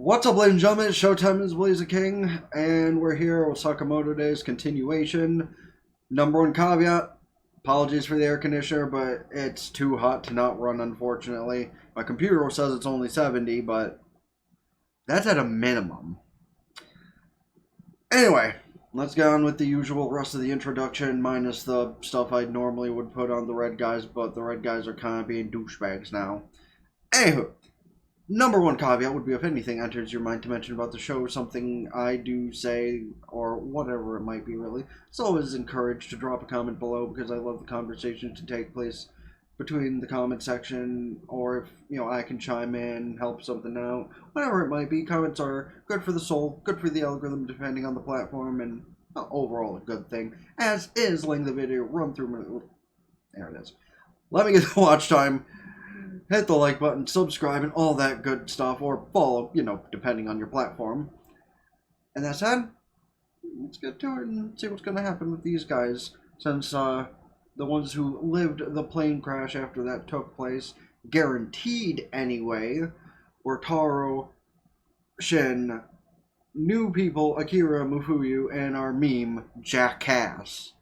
What's up, ladies and gentlemen? Showtime is Blaze the King, and we're here with Sakamoto Days continuation. Number one caveat, apologies for the air conditioner, but it's too hot to not run, unfortunately. My computer says it's only 70, but that's at a minimum. Anyway, let's get on with the usual rest of the introduction, minus the stuff I normally would put on the red guys, but the red guys are kind of being douchebags now. Anywho. Number one caveat would be if anything enters your mind to mention about the show, something I do say, or whatever it might be really, it's always encouraged to drop a comment below because I love the conversation to take place between the comment section, or if, I can chime in, help something out, whatever it might be. Comments are good for the soul, good for the algorithm depending on the platform, and overall a good thing, as is letting the video run through. There it is. Let me get the watch time. Hit the like button, subscribe, and all that good stuff, or follow, depending on your platform. And that said, let's get to it and see what's going to happen with these guys, since the ones who lived the plane crash after that took place, guaranteed anyway, were Taro, Shin, new people, Akira, Mufuyu, and our meme, Jackass.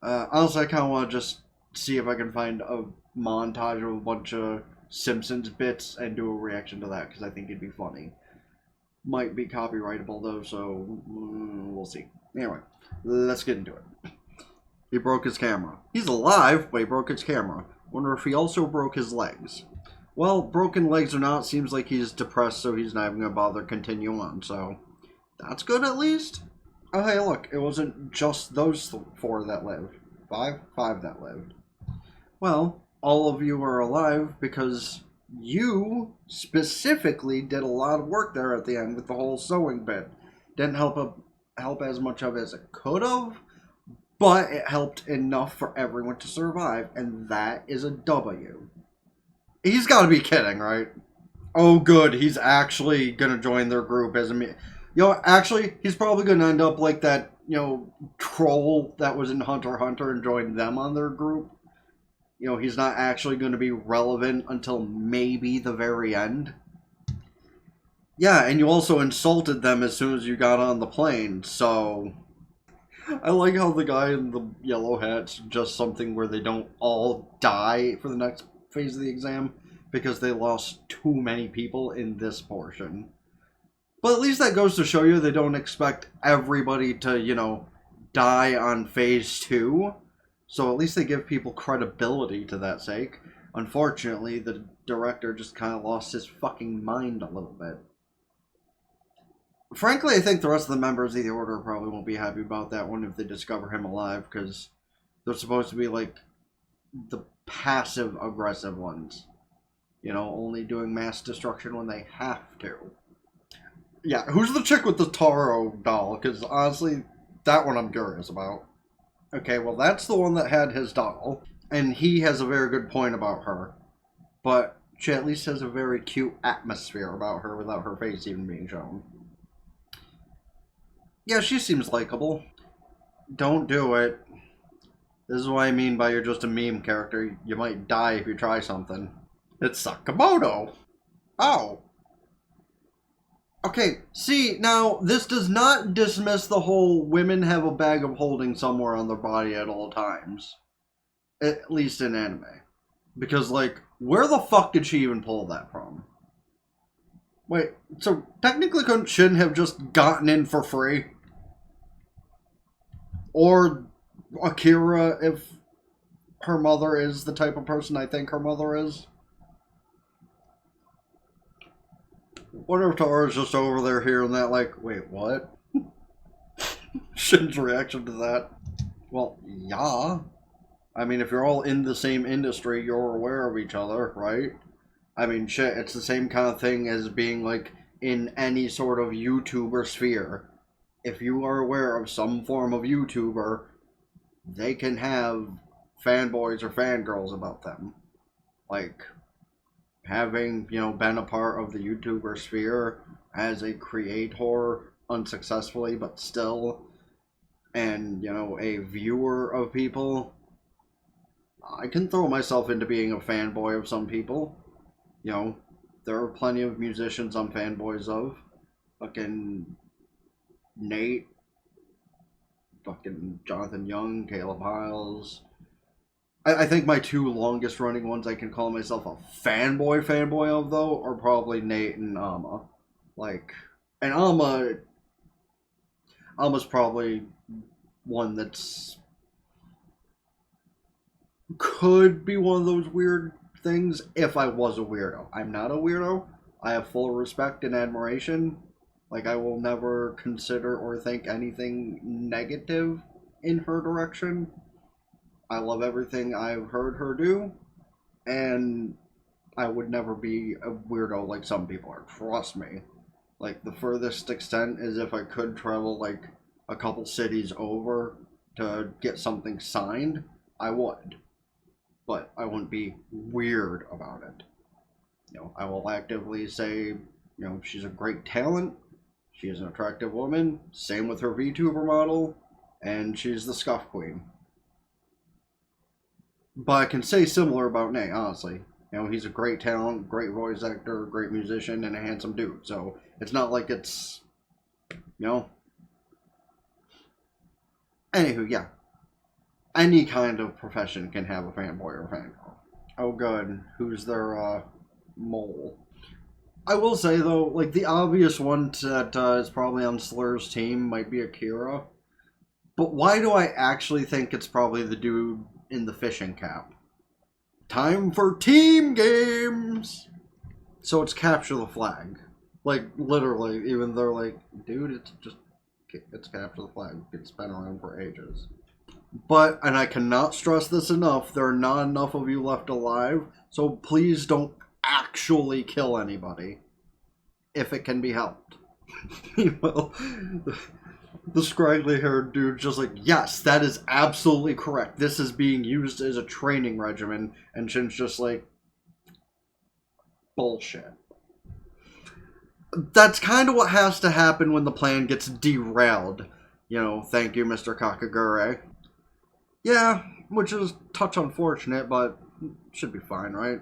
Honestly, I kind of want to just see if I can find a montage of a bunch of Simpsons bits and do a reaction to that, because I think it'd be funny. Might be copyrightable though, so we'll see. Anyway, let's get into it. He broke his camera. He's alive, but he broke his camera. Wonder if he also broke his legs. Well, broken legs or not, seems like he's depressed, so he's not even gonna bother continuing on, so that's good at least. Oh hey, look, it wasn't just those four that lived. Five that lived. Well, all of you are alive because you specifically did a lot of work there at the end with the whole sewing bit. Didn't help as much of as it could have, but it helped enough for everyone to survive, and that is a W. He's got to be kidding, right? Oh, good, he's actually gonna join their group as a actually, he's probably gonna end up like that, troll that was in Hunter x Hunter and join them on their group. He's not actually going to be relevant until maybe the very end. Yeah, and you also insulted them as soon as you got on the plane, so I like how the guy in the yellow hat's just something where they don't all die for the next phase of the exam because they lost too many people in this portion. But at least that goes to show you they don't expect everybody to, die on phase 2. So at least they give people credibility to that sake. Unfortunately, the director just kind of lost his fucking mind a little bit. Frankly, I think the rest of the members of the Order probably won't be happy about that one if they discover him alive, because they're supposed to be like the passive-aggressive ones. Only doing mass destruction when they have to. Yeah, who's the chick with the Taro doll? Because honestly, that one I'm curious about. Okay, well, that's the one that had his doll, and he has a very good point about her, but she at least has a very cute atmosphere about her without her face even being shown. Yeah, she seems likable. Don't do it. This is what I mean by you're just a meme character. You might die if you try something. It's Sakamoto! Oh! Okay, see, now, this does not dismiss the whole women have a bag of holding somewhere on their body at all times. At least in anime. Because, where the fuck did she even pull that from? Wait, so technically couldn't Shin have just gotten in for free? Or Akira, if her mother is the type of person I think her mother is? Wonder if Tara's just over there hearing that, wait, what? Shin's reaction to that. Well, yeah. I mean, if you're all in the same industry, you're aware of each other, right? I mean, shit, it's the same kind of thing as being, in any sort of YouTuber sphere. If you are aware of some form of YouTuber, they can have fanboys or fangirls about them. Having, been a part of the YouTuber sphere as a creator unsuccessfully, but still, and, a viewer of people, I can throw myself into being a fanboy of some people. There are plenty of musicians I'm fanboys of. Fucking Nate, fucking Jonathan Young, Caleb Hiles. I think my two longest running ones I can call myself a fanboy of, though, are probably Nate and Amma. Like, and Alma's probably one that's could be one of those weird things if I was a weirdo. I'm not a weirdo. I have full respect and admiration. Like, I will never consider or think anything negative in her direction. I love everything I've heard her do, and I would never be a weirdo like some people are. Trust me. Like, the furthest extent is if I could travel, like, a couple cities over to get something signed, I would. But I wouldn't be weird about it. I will actively say, she's a great talent. She is an attractive woman. Same with her VTuber model. And she's the scuff queen. But I can say similar about Nate, honestly. He's a great talent, great voice actor, great musician, and a handsome dude. So it's not like it's, Anywho, yeah. Any kind of profession can have a fanboy or a fangirl. Oh, good. Who's their, mole? I will say, though, like, the obvious one that is probably on Slur's team might be Akira. But why do I actually think it's probably the dude in the fishing cap? Time for team games! So it's capture the flag. Like, literally, even they're like, dude, it's capture the flag. It's been around for ages. But, and I cannot stress this enough, there are not enough of you left alive, so please don't actually kill anybody. If it can be helped. Well, the scraggly-haired dude just like, yes, that is absolutely correct. This is being used as a training regimen. And Shin's just like, bullshit. That's kind of what has to happen when the plan gets derailed. Thank you, Mr. Kakagure. Yeah, which is touch unfortunate, but should be fine, right?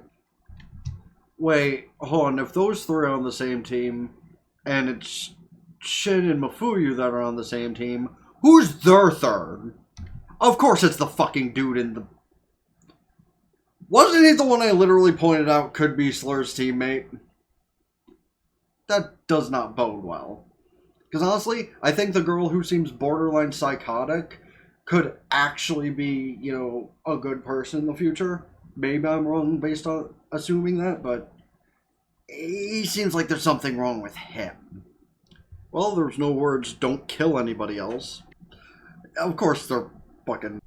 Wait, hold on. If those three are on the same team, and it's Shin and Mafuyu that are on the same team, who's their third? Of course it's the fucking dude in the... Wasn't he the one I literally pointed out could be Slur's teammate? That does not bode well. Because honestly, I think the girl who seems borderline psychotic could actually be, a good person in the future. Maybe I'm wrong based on assuming that, but he seems like there's something wrong with him. Well, there's no words, don't kill anybody else. Of course they're fucking...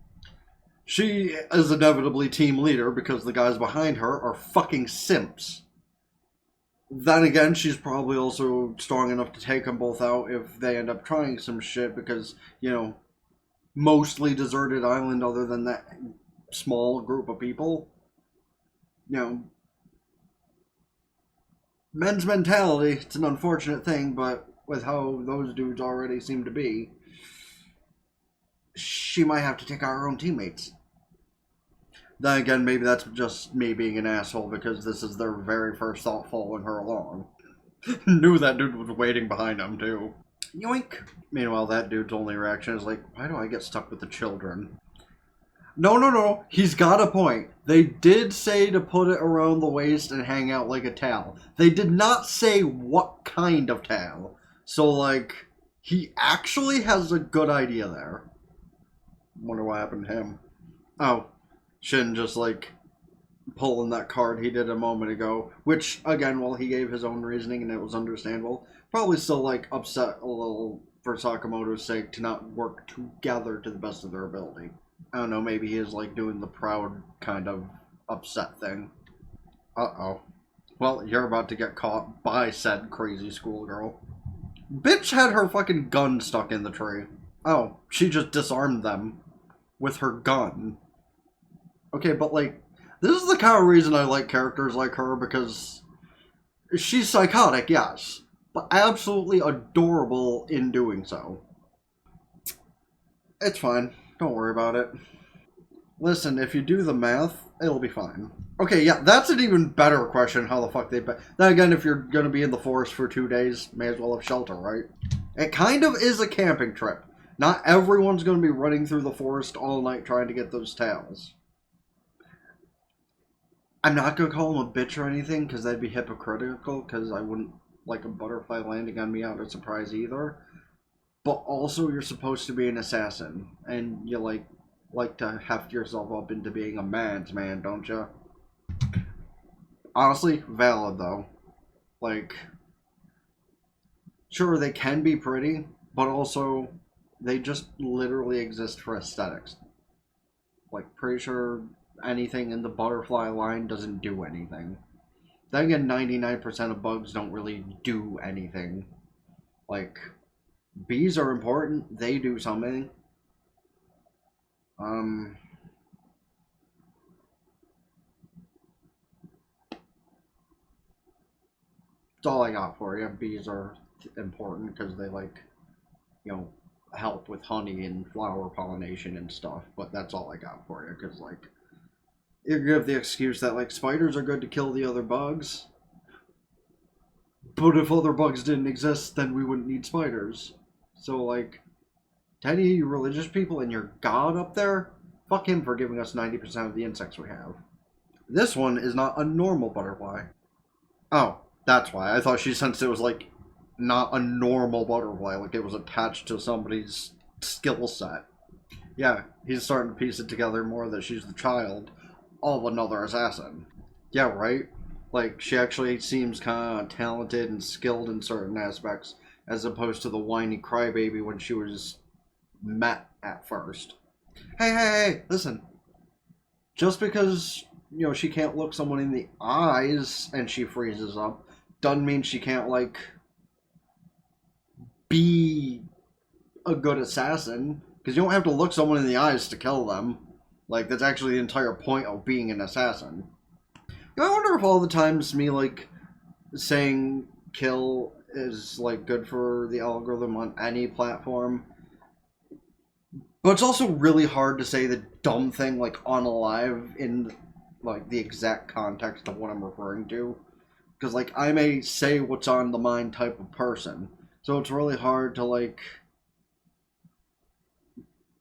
She is inevitably team leader because the guys behind her are fucking simps. Then again, she's probably also strong enough to take them both out if they end up trying some shit because, mostly deserted island other than that small group of people. Men's mentality, it's an unfortunate thing, but with how those dudes already seem to be, she might have to take out her own teammates. Then again, maybe that's just me being an asshole because this is their very first thought following her along. Knew that dude was waiting behind him, too. Yoink! Meanwhile, that dude's only reaction is like, why do I get stuck with the children? No. He's got a point. They did say to put it around the waist and hang out like a towel. They did not say what kind of towel. So, like, he actually has a good idea there. Wonder what happened to him. Oh, Shin just, like, pulling that card he did a moment ago. Which, again, well, he gave his own reasoning and it was understandable. Probably still, like, upset a little for Sakamoto's sake to not work together to the best of their ability. I don't know, maybe he is, like, doing the proud kind of upset thing. Uh-oh. Well, you're about to get caught by said crazy schoolgirl. Bitch had her fucking gun stuck in the tree. Oh, she just disarmed them with her gun. Okay, but, like, this is the kind of reason I like characters like her, because she's psychotic, yes, but absolutely adorable in doing so. It's fine. Don't worry about it. Listen, if you do the math, it'll be fine. Okay, yeah, that's an even better question, how the fuck they... Then again, if you're gonna be in the forest for 2 days, may as well have shelter, right? It kind of is a camping trip. Not everyone's gonna be running through the forest all night trying to get those tails. I'm not gonna call him a bitch or anything, because that'd be hypocritical, because I wouldn't like a butterfly landing on me out of surprise either. But also, you're supposed to be an assassin, and you like to heft yourself up into being a man's man, don't you? Honestly, valid though. Like, sure, they can be pretty, but also they just literally exist for aesthetics. Like, pretty sure anything in the butterfly line doesn't do anything. Then again, 99% of bugs don't really do anything. Like, bees are important, they do something. That's all I got for you. Bees are important because they you know, help with honey and flower pollination and stuff. But that's all I got for you because you give the excuse that spiders are good to kill the other bugs. But if other bugs didn't exist, then we wouldn't need spiders. So to any of you religious people and your god up there, fuck him for giving us 90% of the insects we have. This one is not a normal butterfly. Oh, that's why. I thought she sensed it was not a normal butterfly, like it was attached to somebody's skill set. Yeah, he's starting to piece it together more that she's the child of another assassin. Yeah, right? She actually seems kind of talented and skilled in certain aspects, as opposed to the whiny crybaby when she was met at first. Hey, listen. Just because, she can't look someone in the eyes and she freezes up, doesn't mean she can't, be a good assassin. Because you don't have to look someone in the eyes to kill them. That's actually the entire point of being an assassin. I wonder if all the times me, saying kill is, good for the algorithm on any platform. But it's also really hard to say the dumb thing, unalive in, the exact context of what I'm referring to. Because, I'm a say what's on the mind type of person. So it's really hard to,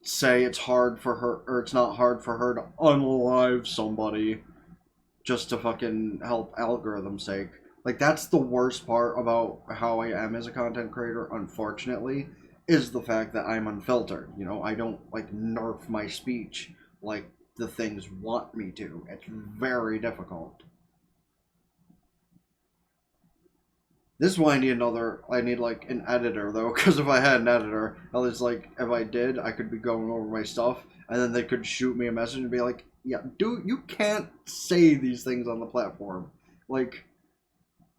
say it's hard for her, or it's not hard for her to unalive somebody just to fucking help algorithm's sake. That's the worst part about how I am as a content creator, unfortunately, is the fact that I'm unfiltered. I don't, nerf my speech like the things want me to. It's very difficult. This is why I need an editor, though, because if I had an editor, at least, if I did, I could be going over my stuff, and then they could shoot me a message and be like, yeah, dude, you can't say these things on the platform.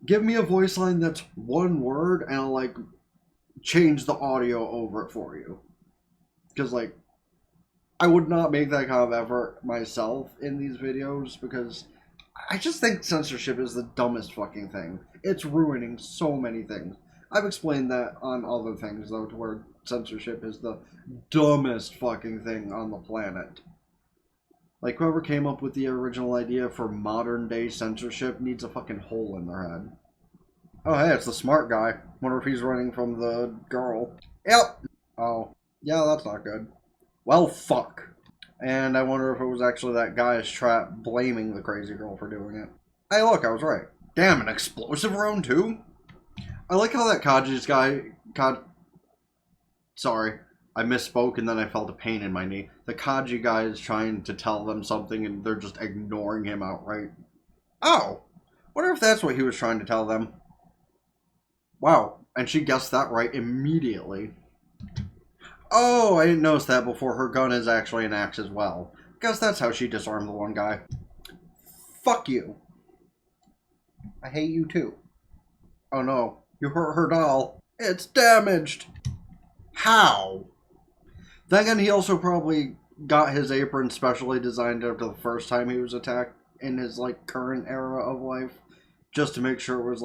Give me a voice line that's one word, and I'll, change the audio over it for you. Because, I would not make that kind of effort myself in these videos, because I just think censorship is the dumbest fucking thing. It's ruining so many things. I've explained that on other things, though, to where censorship is the dumbest fucking thing on the planet. Whoever came up with the original idea for modern day censorship needs a fucking hole in their head. Oh, hey, it's the smart guy. Wonder if he's running from the girl. Yep. Oh, yeah, that's not good. Well, fuck. And I wonder if it was actually that guy's trap blaming the crazy girl for doing it. Hey, look, I was right. Damn, an explosive round too? I like how that Kaji's guy... Sorry, I misspoke and then I felt a pain in my knee. The Kaji guy is trying to tell them something and they're just ignoring him outright. Oh! Wonder if that's what he was trying to tell them. Wow, and she guessed that right immediately. Oh, I didn't notice that before. Her gun is actually an axe as well. Guess that's how she disarmed the one guy. Fuck you. I hate you too. Oh no, you hurt her doll. It's damaged. How? Then again, he also probably got his apron specially designed after the first time he was attacked in his, current era of life. Just to make sure it was,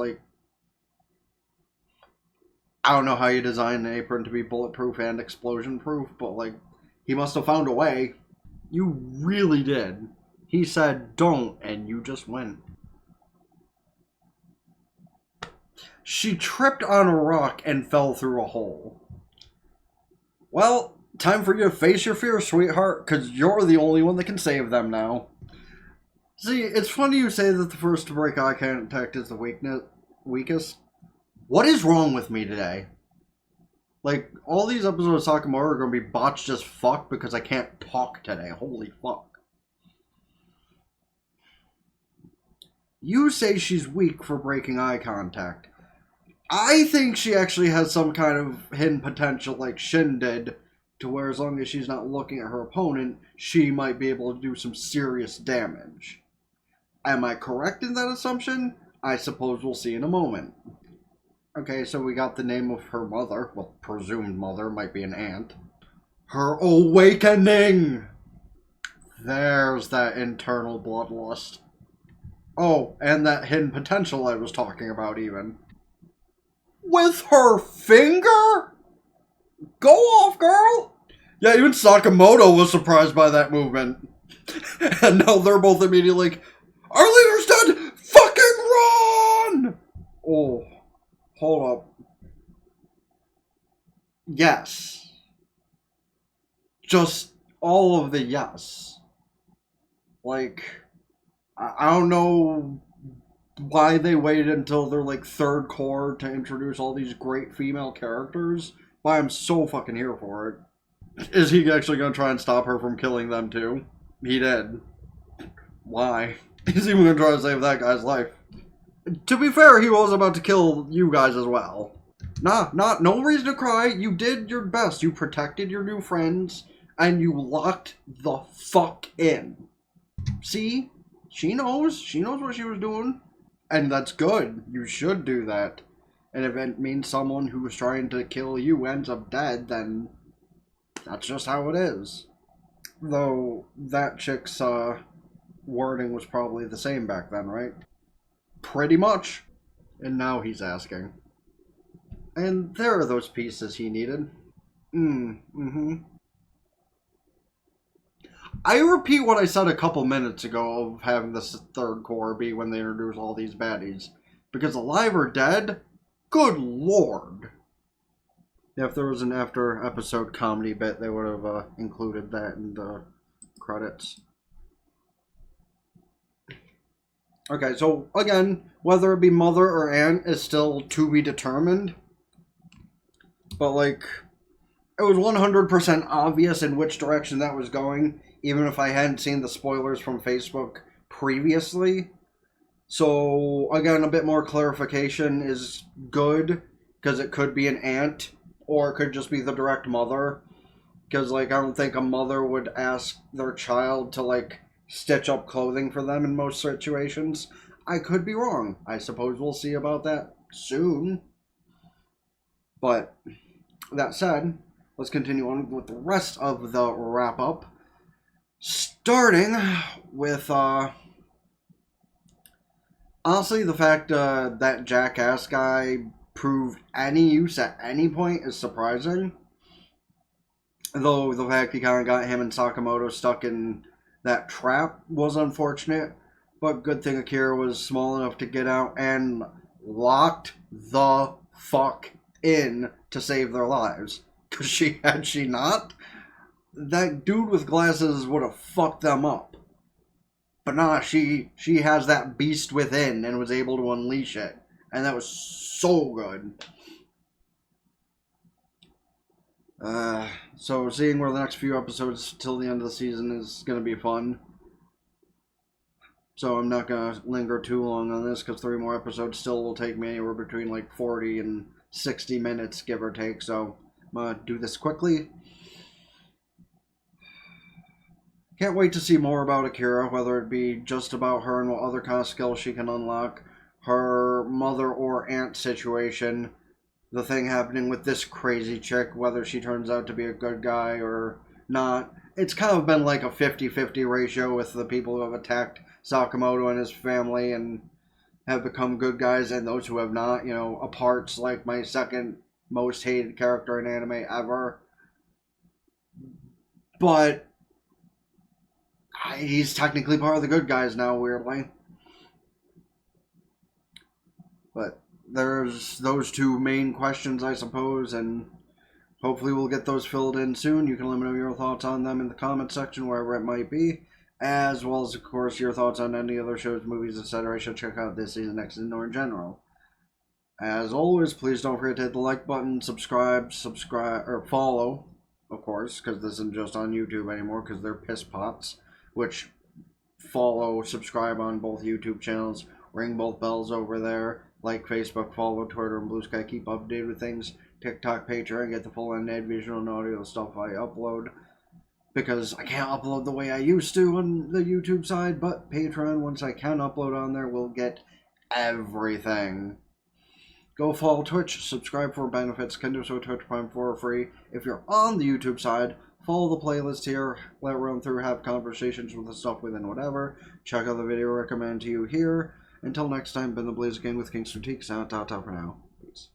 I don't know how you design an apron to be bulletproof and explosion-proof, but, he must have found a way. You really did. He said don't, and you just went. She tripped on a rock and fell through a hole. Well, time for you to face your fears, sweetheart, because you're the only one that can save them now. See, it's funny you say that the first to break eye contact is the weakest. What is wrong with me today? Like, all these episodes of Sakamoto are going to be botched as fuck because I can't talk today. Holy fuck. You say she's weak for breaking eye contact. I think she actually has some kind of hidden potential like Shin did, to where as long as she's not looking at her opponent, she might be able to do some serious damage. Am I correct in that assumption? I suppose we'll see in a moment. Okay, so we got the name of her mother. Well, presumed mother, might be an aunt. Her awakening! There's that internal bloodlust. Oh, and that hidden potential I was talking about even. With her finger? Go off, girl! Yeah, even Sakamoto was surprised by that movement. And now they're both immediately like, our leader's dead! Fucking run! Oh, hold up. Yes. Just all of the yes. Like, I don't know why they waited until their like third core to introduce all these great female characters, but I'm so fucking here for it. Is he actually gonna try and stop her from killing them too? He did. Why? He's even gonna try to save that guy's life. To be fair, he was about to kill you guys as well. No reason to cry. You did your best. You protected your new friends, and you locked the fuck in. See? She knows. She knows what she was doing. And that's good. You should do that. And if it means someone who was trying to kill you ends up dead, then that's just how it is. Though that chick's wording was probably the same back then, right? Pretty much. And now he's asking. And there are those pieces he needed. I repeat what I said a couple minutes ago of having this third core be when they introduce all these baddies. Because alive or dead, good lord. If there was an after episode comedy bit, they would have included that in the credits. Okay, so again, whether it be mother or aunt is still to be determined. But like, it was 100% obvious in which direction that was going, even if I hadn't seen the spoilers from Facebook previously. So, again, a bit more clarification is good, because it could be an aunt, or it could just be the direct mother. Because, like, I don't think a mother would ask their child to, like, stitch up clothing for them in most situations. I could be wrong. I suppose we'll see about that soon. But, that said, let's continue on with the rest of the wrap-up. Starting with, honestly, the fact that jackass guy proved any use at any point is surprising. Though the fact he kind of got him and Sakamoto stuck in that trap was unfortunate. But good thing Akira was small enough to get out and locked the fuck in to save their lives. Because had she not, that dude with glasses would have fucked them up. But nah, she has that beast within and was able to unleash it. And that was so good. So seeing where the next few episodes till the end of the season is going to be fun. So I'm not going to linger too long on this, because 3 more episodes still will take me anywhere between like 40 and 60 minutes, give or take. So I'm going to do this quickly. Can't wait to see more about Akira, whether it be just about her and what other kind of skills she can unlock, her mother or aunt situation, the thing happening with this crazy chick, whether she turns out to be a good guy or not. It's kind of been like a 50-50 ratio with the people who have attacked Sakamoto and his family and have become good guys, and those who have not. You know, Apart's like my second most hated character in anime ever. But He's technically part of the good guys now, weirdly. But there's those two main questions, I suppose, and hopefully we'll get those filled in soon. You can let me know your thoughts on them in the comment section, wherever it might be, as well as, of course, your thoughts on any other shows, movies, etc. I should check out this season, next season, or in general. As always, please don't forget to hit the like button, subscribe, or follow, of course, because this isn't just on YouTube anymore, because they're piss pots, which follow, subscribe on both YouTube channels, ring both bells over there, like Facebook, follow Twitter and Blue Sky, keep updated with things, TikTok, Patreon, get the full unedited visual and audio stuff I upload, because I can't upload the way I used to on the YouTube side, but Patreon, once I can upload on there, will get everything. Go follow Twitch, subscribe for benefits, can do so Twitch Prime for free. If you're on the YouTube side, follow the playlist here, let it run through, have conversations with the stuff within whatever. Check out the video recommended to you here. Until next time, been the Blaze again with King's Critique. Ta for now. Peace.